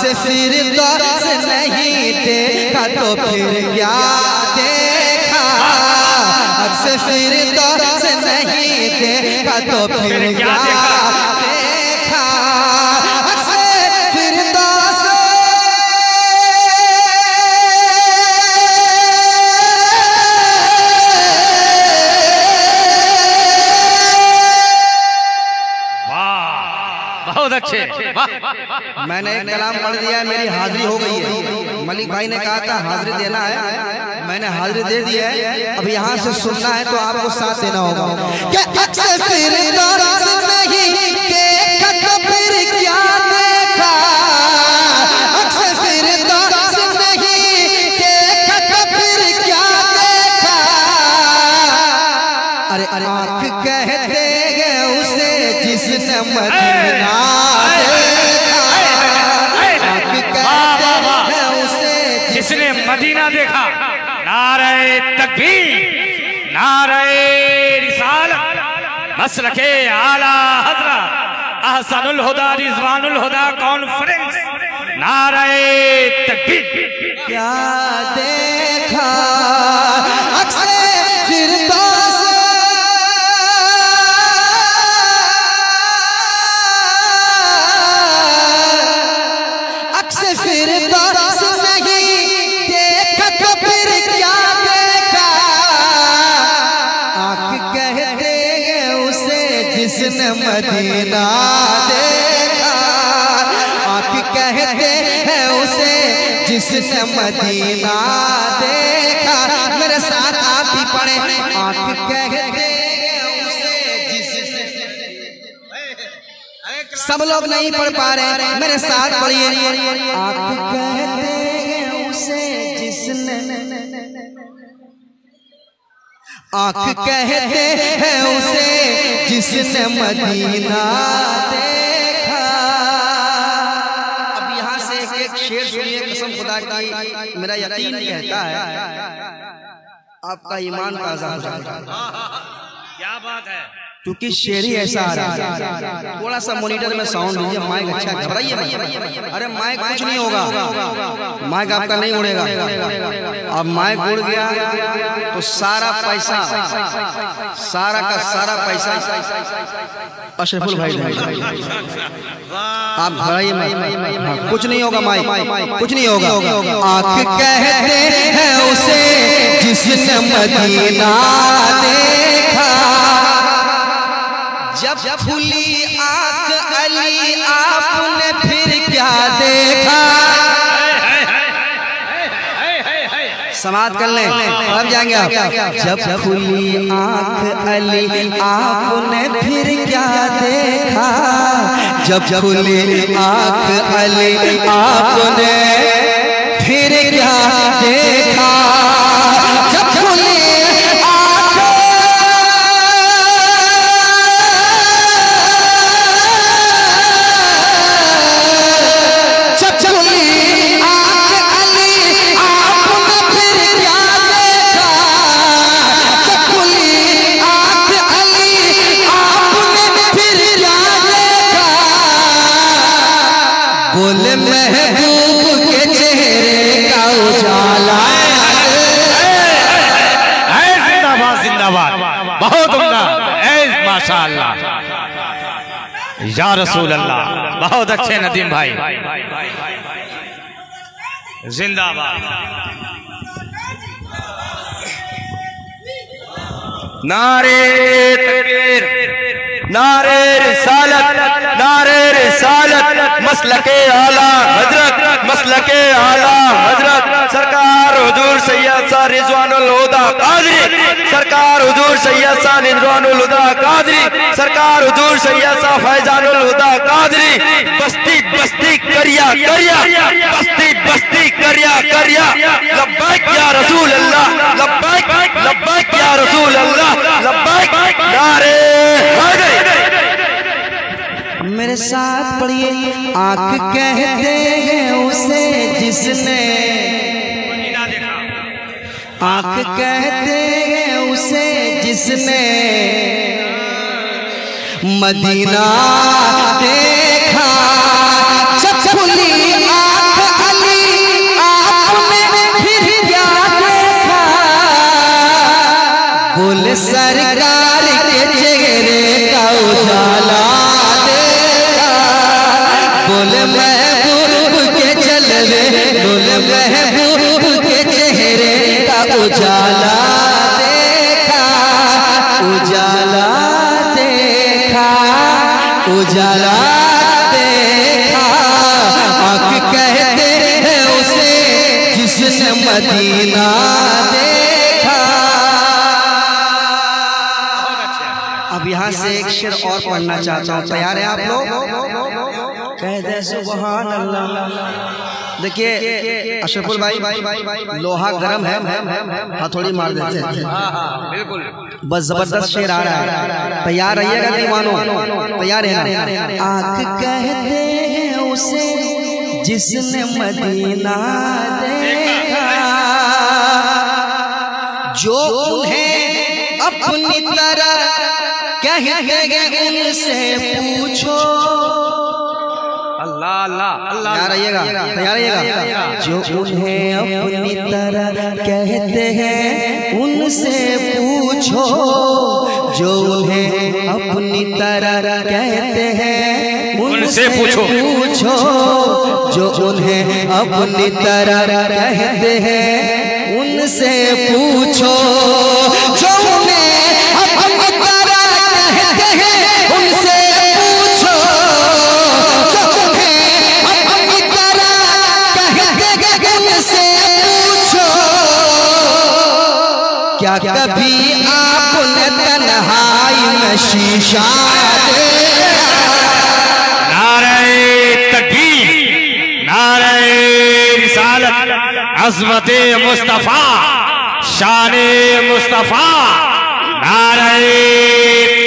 से फिरदौस नहीं देखा तो फिर क्या देखा, अक्स फिरदौस नहीं देखा तो फिर क्या देखा, अक्स फिरदौस बहुत अच्छे। मैंने एक कलाम पढ़ दिया है, मेरी हाजिरी हो गई है। मलिक भाई ने कहा था हाजिरी देना है, मैंने हाजिरी दे दी है। अब यहाँ से सुनना है तो आपको साथ देना होगा। क्या अक्सर फिरदौस नहीं देखा तो फिर क्या देखा, अक्सर फिरदौस नहीं देखा तो फिर क्या देखा, अरे आँख कहते हैं उसे जिसने मदीना जिसने मदीना देखा। नारे तकबीर, नारे रिसालत, मसलके आला हज़रत अहसनुल हुदा रिज़वानुल हुदा कॉन्फ्रेंस। नारे तकबीर। क्या देखा अक्सर फिरदौस, अक्सर फिरदौस नहीं देखा तो फिर क्या देखा, आँख कहते हैं उसे जिसने मदीना देखा, आँख कहते हैं उसे जिसने मदीना देखा। मेरे साथ आप भी पढ़े, आँख कहते हैं उसे जिसने, सब लोग नहीं पढ़ पा रहे, मेरे साथ पढ़िए। आँख कहते हैं उसे जिसने, आँख कहते हैं उसे जिसने मदीना देखा। अब यहाँ से एक शेर सुनिए, कसम खुदा की मेरा यकीन कहता है आपका ईमान ताजा हो जाएगा। क्या बात है, क्योंकि शेर ही ऐसा आ रहा है। थोड़ा सा मॉनिटर में साउंड दीजिए, माइक अच्छा घबराइए मत। अरे माइक कुछ नहीं होगा, माइक आपका नहीं उड़ेगा। अब माइक उड़ गया तो सारा पैसा, सारा का सारा पैसा अशरफुल भाई देंगे। आप घबराइए मत, कुछ नहीं होगा, माइक कुछ नहीं होगा। आँख कहते हैं उसे जिसने मदीना देखा, जब खुली आँख अली आपने फिर क्या देखा। समाज कर लें तब जाएंगे आप। जब खुली आँख अली आपने फिर क्या देखा, जब खुली आँख अली आपने फिर क्या देखा, जब खुली बोले महबूब के चेहरे का उजाला। जिंदाबाद जिंदाबाद, बहुत उम्दा, माशाअल्लाह, या रसूल अल्लाह। बहुत अच्छे नदीम भाई, जिंदाबाद। नारे तकबीर, नारे रिसालत, नारे रिसालत, मसलके आला हजरत, मसलके आला हजरत सरकार हुजूर सैयद सा रिजवानुल हुदा कादरी, सरकार हुजूर सैयद सा रिजवानुल हुदा कादरी, सरकार हुजूर सैयद सा फैजानुल हुदा कादरी। बस्ती बस्ती करिया करिया, बस्ती बस्ती करिया करिया, लब्बैक या रसूल अल्लाह, लब्बैक लब्बैक या रसूल अल्लाह, लब्बैक। नारे मेरे साथ पढ़िए, आँख कहते हैं उसे जिसने, आँख कहते हैं उसे जिसने मदीना देखा, जब खुली सरकार के चेहरे का उजाला देखा, बोले महबूब के जलवे, बोले महबूब के चेहरे का उजाला देखा, उजाला देखा, उजाला देखा। आँख कहते हैं उसे जिसने मदीना देखा। अब यहाँ से एक शेर और पढ़ना चाहता हूँ, तैयार है आप लोग? कह दे सुभान अल्लाह। देखिए अशरफुल भाई, लोहा गरम है, हथौड़ी मार देते हैं। बिल्कुल, बस जबरदस्त शेर आ रहा है, तैयार रहिएगा दीवानो, तैयार है ना? आँख कहते हैं उसे जिसने मदीना देखा, जो उन्हें अपनी तरह कहते हैं उनसे पूछो। अल्लाह अल्लाह अल्लाह, तैयार रहिएगा, तैयार रहिएगा। जो उन्हें अपनी तरह कहते हैं उनसे पूछो, जो उन्हें अपनी तरह कहते हैं उनसे पूछो, जो उन्हें अपनी तरह कहते हैं उनसे पूछो, जो उन्हें अपनी तरह कहते हैं उनसे पूछो, जो उन्हें अपनी तरह कहते हैं उनसे पूछो। क्या कभी आपने तन्हाई में शीशा देखा? नारे तकबीर, नारे रिसालत, अज़मते मुस्तफा, शाने मुस्तफा, नारे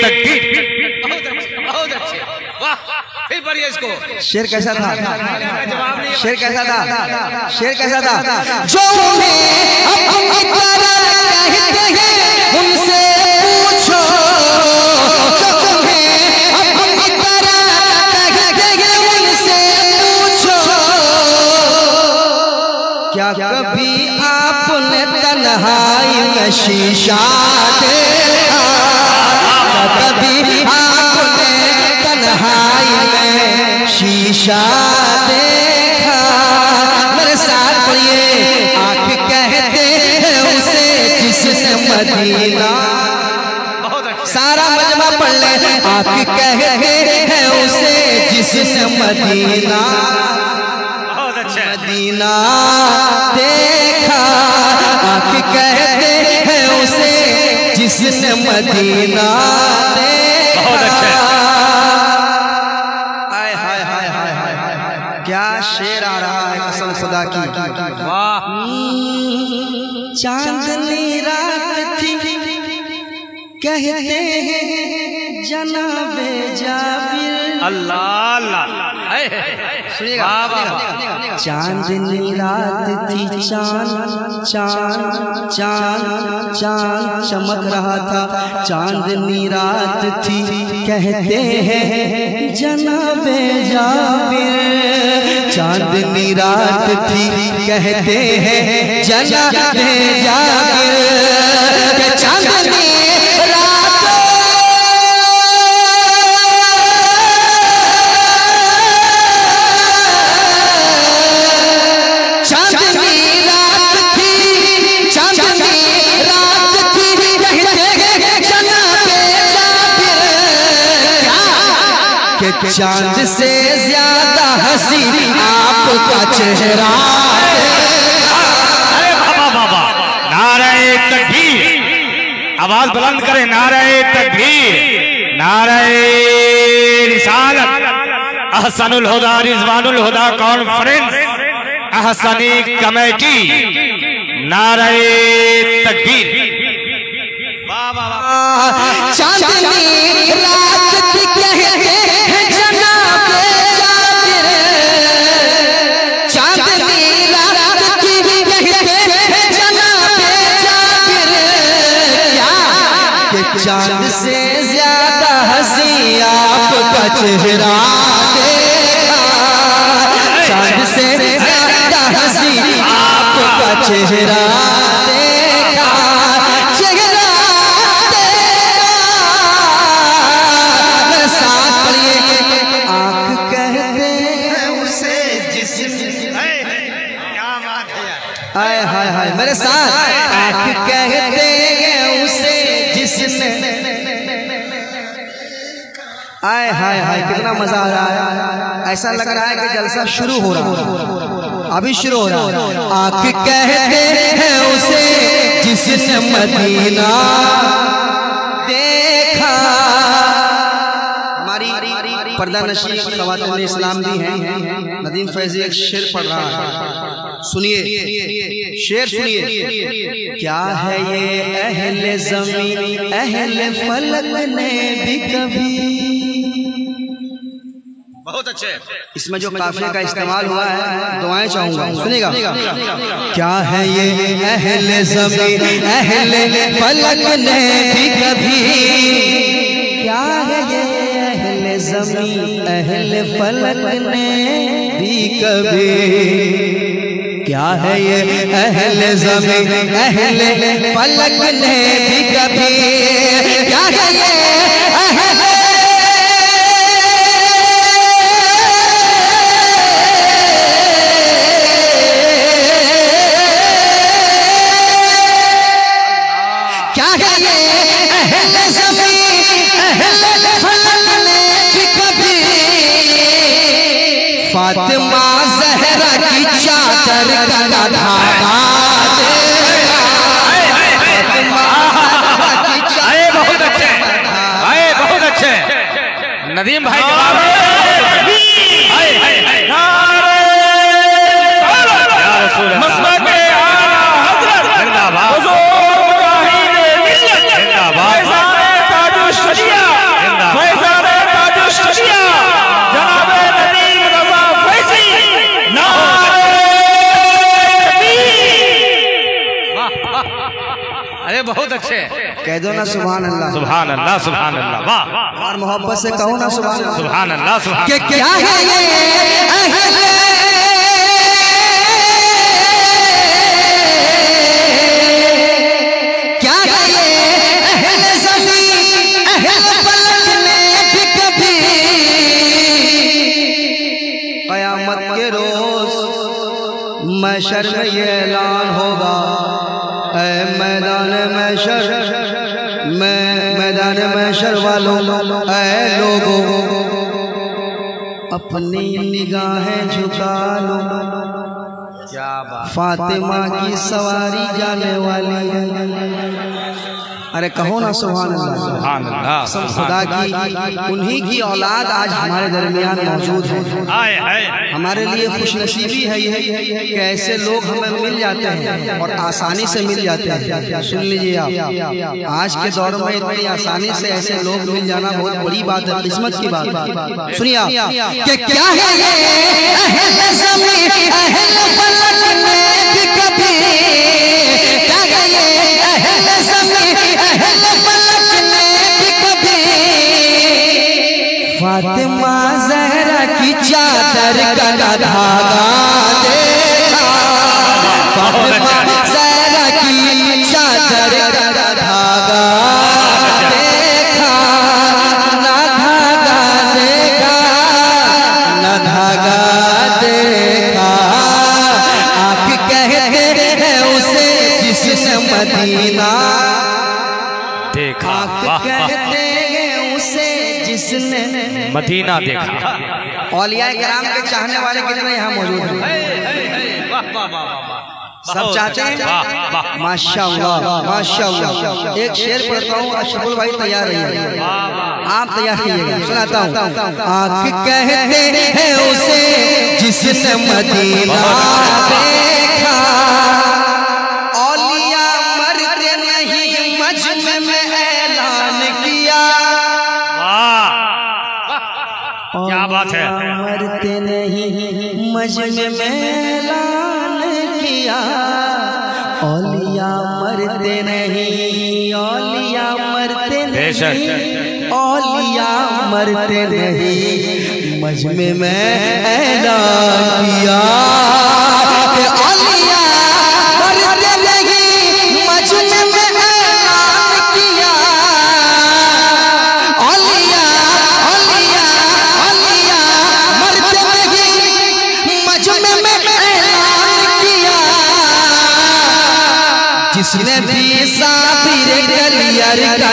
तकबीर। बहुत अच्छे, वाह, फिर पढ़िए इसको। शेर कैसा था? जवाब नहीं, शेर कैसा था? शेर कैसा था? जो उन्हें अपनी तरह कहते हैं उनसे पूछो, जो उन्हें अपनी तरह कहते हैं उनसे पूछो। क्या कभी आपने तन्हाई में शीशा देखा? क्या कभी आपने तन्हाई में शीशा देखा? मेरे साथ पढ़िए। आँख कहते हैं उसे जिसने मदीना, सारा मजमा पढ़ ले। आँख कहते हैं उसे जिसने मदीना, मदीना देखा। आँख कहते हैं उसे जिसने मदीना देखा। बहुत अच्छा। हाय हाय हाय हाय हाय, क्या शेर आ रहा है कसम खुदा की। वाह, चांदनी रात थी कहते हैं जनाबे जाबिर। अल्लाह अल्लाह, सुनिएगा, चांदनी रात थी, चांद चांद चांद चांद चमक रहा था। चांदनी रात थी कहते हैं जनाबे जाबिर। चांदनी रात थी कहते हैं जनाबे जाबिर। चांदनी चांद से ज्यादा हंसी आपका चेहरा। अरे बाबा बाबा, नारे तकबीर, आवाज बुलंद करें, नारे तकबीर, नारे रिसालत, अहसनुल हुदा रिजवानुल हुदा कॉन्फ्रेंस, अहसनी कमेटी, नारे तकबीर। चांदनी रात कहते हैं जनाबे जाबिर। चांदनी रात कहते हैं जनाबे जाबिर। क्या कि चांद से ज्यादा हंसी आपका चेहरा देखा। चांद से ज्यादा हंसी आपका चेहरा देखा। चेहरा आय हाय हाय मेरे साथ आँख कहते हैं उसे जिसने, आय हाय हाय कितना मजा आ रहा है। ऐसा लग रहा है कि जलसा शुरू हो रहा है, अभी शुरू हो रहा है। आँख कहते हैं उसे जिसने मदीना देखा। हमारी पर्दा नशी ख़वातीन इस्लाम भी हैं। नदीम फैज़ी एक शेर पढ़ रहा है, सुनिए शेर सुनिए। क्या है ये अहले ज़मीन अहले फलक ने भी कभी, बहुत अच्छे। इसमें जो काफिले का इस्तेमाल हुआ है दुआएं चाहूंगा, सुनेगा। क्या है ये अहले ज़मीन अहले फलक ने भी कभी, क्या है ये अहले ज़मीन अहले फलक ने भी कभी, क्या है ये अहले ज़मीन अहले फलक ने भी कभी, क्या है ये अहले फातिमा ज़हरा की चादर का धागा बहुत अच्छे, बहुत अच्छे नदीम भाई बहुत अच्छे। कह दो ना सुभान अल्लाह, सुभान अल्लाह, सुभान अल्लाह। वाह, और मोहब्बत से कहो ना सुभान अल्लाह, सुभान अल्लाह, सुभान। क्या है ये क्या है ये अहले ज़मीन अहले फलक ने भी कभी, क़यामत के रोज महशर में ये ऐलान होगा, मैदान महशर वालों ऐ लोगों अपनी निगाहें झुका लो, क्या बात, फातिमा की सवारी जाने वाली है। अरे कहो ना सुभान अल्लाह, सुभान अल्लाह। खुदा की उन्हीं की औलाद आज हमारे दरमियान मौजूद है। हमारे लिए खुशनसीबी है ये कि ऐसे लोग हमें मिल जाते हैं और आसानी से मिल जाते हैं। सुन लीजिए आप, आज के दौर में इतनी आसानी से ऐसे लोग मिल जाना बहुत बड़ी बात है, किस्मत की बात। सुनिए आप कि क्या है ये अहले ज़मीन अहले फलक ने भी कभी, क्या है ये अहले ज़मीन अहले फलक ने भी कभी, फातिमा ज़हरा की चादर का धागा देखा, फातिमा ज़हरा की चादर का धागा देखा, ना धागा देखा, ना धागा देखा। आप कहते हैं उसे जिसने मदीना देखा, कहते हैं उसे जिसने मदीना देखा। औलिया किराम के चाहने वाले कितने यहाँ मौजूद हैं? सब चाहते हैं? माशाअल्लाह, माशाअल्लाह। एक शेर पढ़ता हूँ, अशरफुल भाई तैयार रहिए, आप तैयार रहिएगा, सुनाता हूँ। आँख कहते हैं उसे जिसने मदीना देखा, औलिया मरते नहीं मजमे में ऐलान किया, क्या बात है। मरते नहीं मजमे में ऐलान किया, औलिया मरते नहीं, औलिया मरते नहीं, औलिया मरते नहीं, मजमे में ऐलान किया, औलिया मरते नहीं, मजमे में ऐलान किया, औलिया औलिया औलिया मरते नहीं, मजमे में ऐलान किया, जिसने भी साबिर कलियर का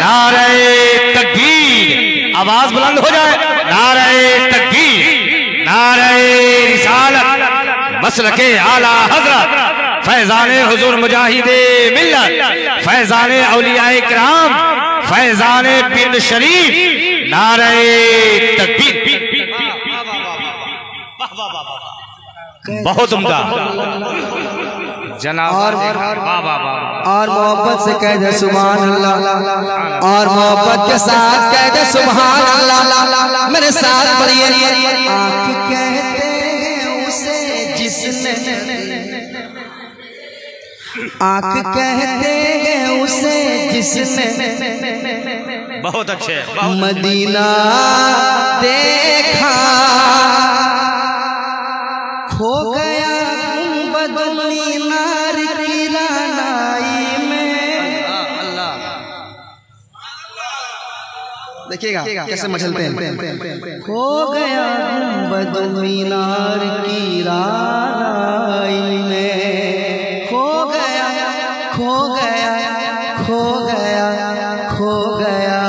नारे तकबीर, आवाज बुलंद हो जाए। नारे तकबीर, नारे रिसालत, मसलके आला हजरत, फैजाने हुजूर मुजाहिदे मिल्लत, फैजाने औलियाए किराम, फैजाने बिन शरीफ, नारे तकबीर। बहुत उम्दा जनाब। और मोहब्बत से कह दे सुभान अल्लाह, और मोहब्बत के साथ कह दे सुभान अल्लाह। मेरे साथ पढ़िए। आँख कहते हैं उसे जिसने, आँख कहते हैं उसे जिसने बहुत अच्छे मदीना देखा, खो गया गुंबद मीनार की रानाई में। देखिएगा कैसे मचलते हैं। खो गया गुंबद मीनार की रानाई में, खो गया खो गया खो गया खो गया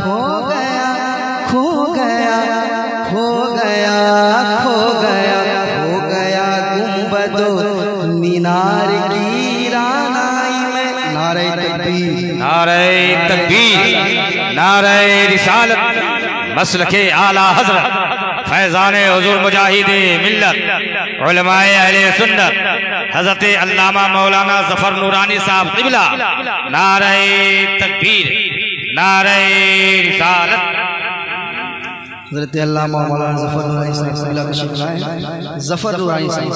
खो गया खो गया खो गया खो गया खो गया गुंबद मीनार की रानाई में। नारे तकबीर, नारे तकबीर, नारे रिसालत, मसलके आला हजरत, फैजाने हुजूर मुजाहिदे मिल्लत, उलमाए अहले सुन्नत, हजरत अल्लामा मौलाना जफर नूरानी साहब क़िबला। नारे तकबीर, नारे रिसालत। हजरत अल्लामा मौलाना जफर नूरानी साहब क़िबला का शुक्र है। जफर नूरानी साहब,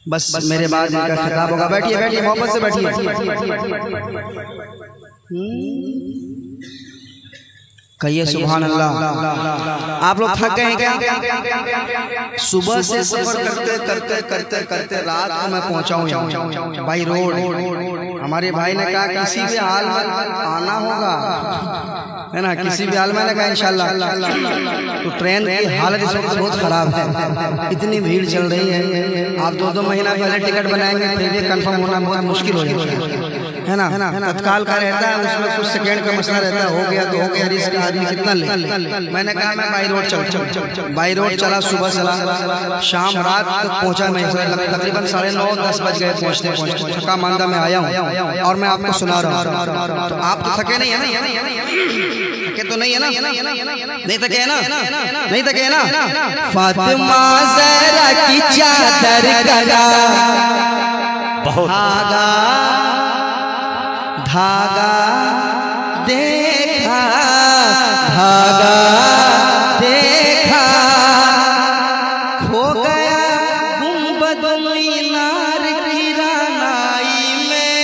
बस मेरे बाद इनका खिताब होगा। बैठिए बैठिए, मोहब्बत से बैठिए। कहिए सुभान अल्लाह। आप लोग थक गए क्या? सुबह से सफर करते करते करते करते रात को मैं पहुंचा हूं बाई रोड। हमारे भाई ने कहा किसी भी हाल में आना होगा, है ना, किसी भी हाल में लगा इंशाल्लाह। तो ट्रेन की हालत इस वक्त बहुत खराब है, इतनी भीड़ चल रही है। आप 2-2 महीना पहले टिकट बनाएंगे फिर भी कंफर्म होना बहुत मुश्किल हो जाता है ना। तत्काल का रहता है, उसमें कुछ सेकंड का मसला रहता है। हो गया तो हो गया, रिस्क आदमी कितना ले। मैंने कहा मैं बाई रोड चल, बाई रोड चला, सुबह चला, शाम रात तक पहुंचा। मैं तकरीबन 9:30-10 बज गए पहुंचते पहुंचते। थका मांदा मैं आया हूँ और मैं आपको सुना रहा हूँ। तो आप तो थके नहीं है ना? थके तो नहीं है ना? नहीं थके है ना? नहीं थके है ना? फातिमा ज़हरा की चादर का धागा धागा देखा, धागा देखा, खो गया गुंबद मीनार की रानाई में।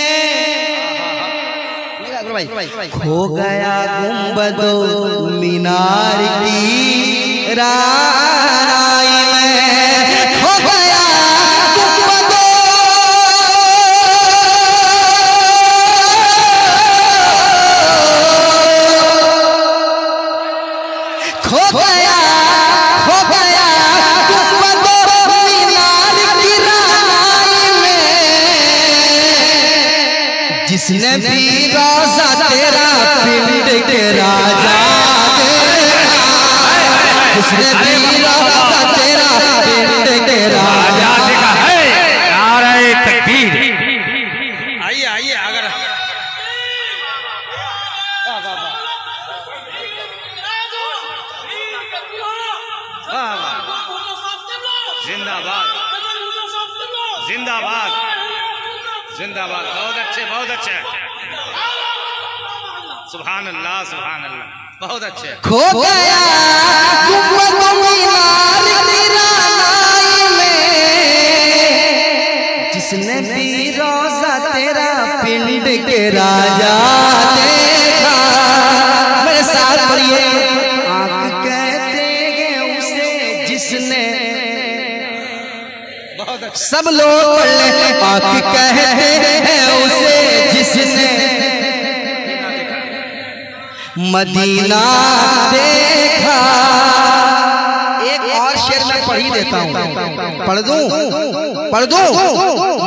खो गया गुंबद मीनार की रानाई में, खो गया गुंबद, खो गया गुंबद मीनार की रानाई में। जिसने भी रोज़ा तेरा पिंड के राजा देखा, जिसने भी रोज़ा तेरा पिंड के राजा देखा है। नारे तकबीर। आइए आइए, अगर जिंदाबाद जिंदाबाद जिंदाबाद। बहुत अच्छे बहुत अच्छे। सुभान अल्लाह सुभान अल्लाह, बहुत अच्छे। खो गया गुंबद मीनार की रानाई में, जिसने भी रोज़ा तेरा पिंड के राजा देखा। मेरे साथ पढ़िए। आँख कहते हैं उसे जिसने, सब लोग पढ़ ले। आँख कहते हैं उसे जिसने मदीना देखा। एक और शेर मैं पढ़ ही देता हूँ। पढ़ दूं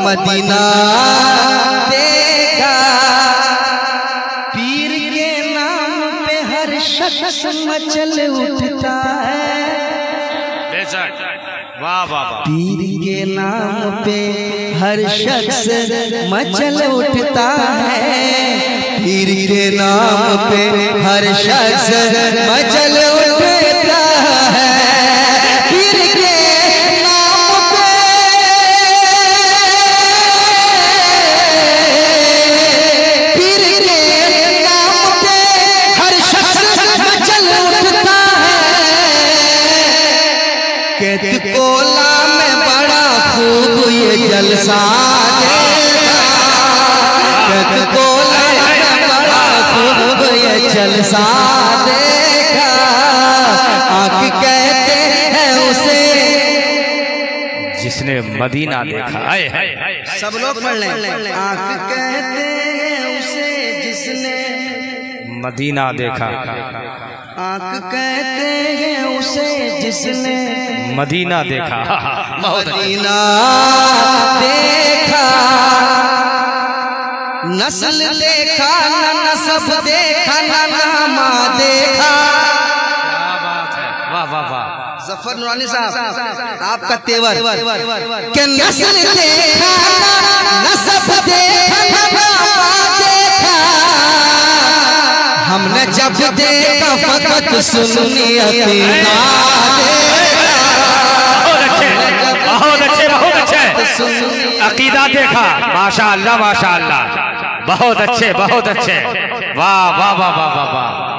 मदीना देखा पीर के नाम पे हर शख्स मचल उठता है। वाह वाह वाह। पीर के नाम पे हर शख्स मचल उठता है। पीर के नाम पे हर शख्स मचल उठता है। पीर के नाम पे पीर के नाम पे हर शख्स मचल उठता है। कहत कोला में बड़ा खूब ये जलसा देखा। कहत कोला में बड़ा खूब ये जलसा देखा। आँख कहते हैं उसे जिसने मदीना देखा। आए सब लोग पढ़ लें। आँख कहते हैं उसे जिसने मदीना देखा। आँख कहते हैं उसे जिसने मदीना देखा। मदीना देखा। नस्ल देखा न नसब देखा न नामा देखा। क्या बात है। वाह वाह वाह। जफर नूरानी साहब आपका तेवर के नस्ल देखा न नसब देखा न नामा देखा। हमने जब देखा फकत सुन्नी अकीदा बहुत अच्छे बहुत अच्छे। अकीदा देखा। माशाअल्लाह माशाअल्लाह। बहुत अच्छे बहुत अच्छे। वाह वाह वाह वाह वाह वाह।